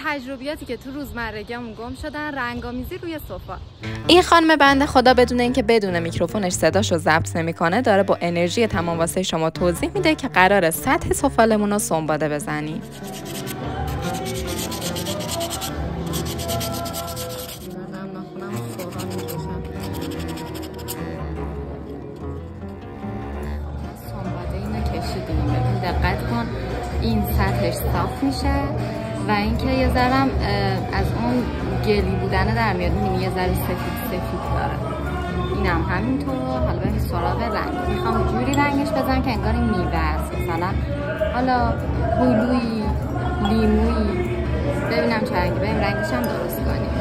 تجربیاتی که تو روزمرگیمون گم شدن، رنگامیزی روی سفال. این خانم بنده خدا بدون اینکه بدون میکروفونش صداشو ضبط نمیکنه داره با انرژی تمام واسه شما توضیح میده که قراره سطح سفالمون رو سنباده بزنیم. دقت کن این سطحش صاف میشه و اینکه یه ذرم از اون گلی بودنه در میاد، میبینی یه ذره سفید داره. اینم همینطور. حالا بریم سراغ رنگ. میخوام جوری رنگش بزنم که انگار این میوه است، مثلا حالا هلویی، لیمویی، ببینم چه رنگی. بریم رنگش هم درست کنیم.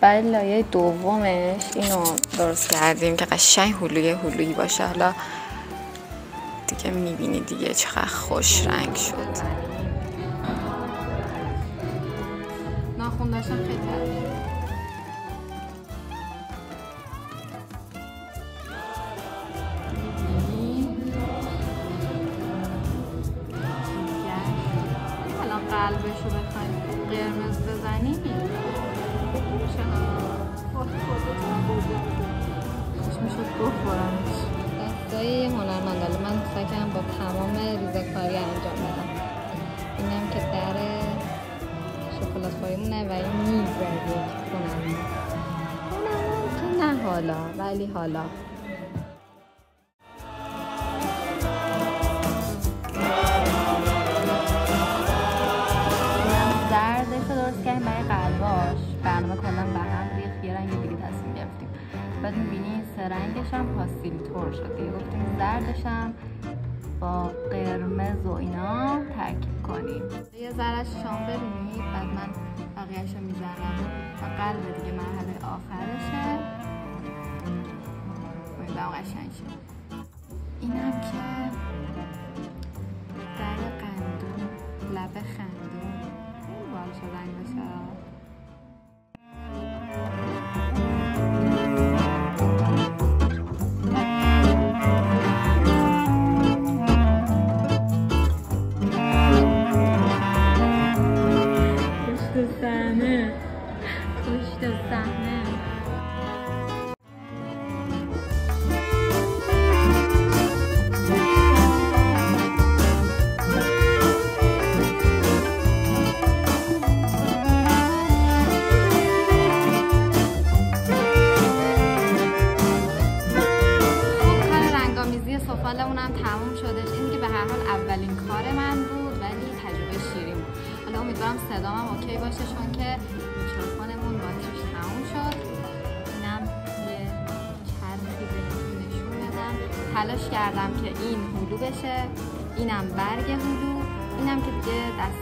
برای لایه دومش اینو درست کردیم که قشنگ هلویی باشه. حالا دیگه میبینی دیگه چقدر خوش رنگ شد. ناخن داشتم خیلی الان قلبشو بخوایم قرمز بزنیم دستای هنرمند. من سعی کردم با تمام ریزه‌کاری انجام بدم. اینم که در شکلات خوریمونه و این میزه یک هنرمند که نه حالا ولی حالا زردش رو درست کردیم برای قلباش. برنامه کلا به هم ریخت، یه رنگ دیگه تصمیم گرفتیم. بعد می‌بینی سه رنگش هم پاستیل تور شد دیگه. گفتیم زردش هم با قرمز و اینا ترکیب کنیم. یه ذره‌اش شام ببینید، بعد من بقیه‌اشو میزنم و قلب دیگه مرحله آخرشه. امیدوارم قشنگ شه. اینم که در قندون، لب خندون خیلی باحال شد رنگ بشه. سفالمونم تموم شدش. این که به هر حال اولین کار من بود ولی تجربه شیرین بود. حالا امیدوارم صدامم اوکی باشه چون که میکروفونمون باتریش تموم شد. اینم یه چرخی بهتون نشون بدم. تلاش کردم که این هلو بشه، اینم برگ هلو، اینم که دیگه دست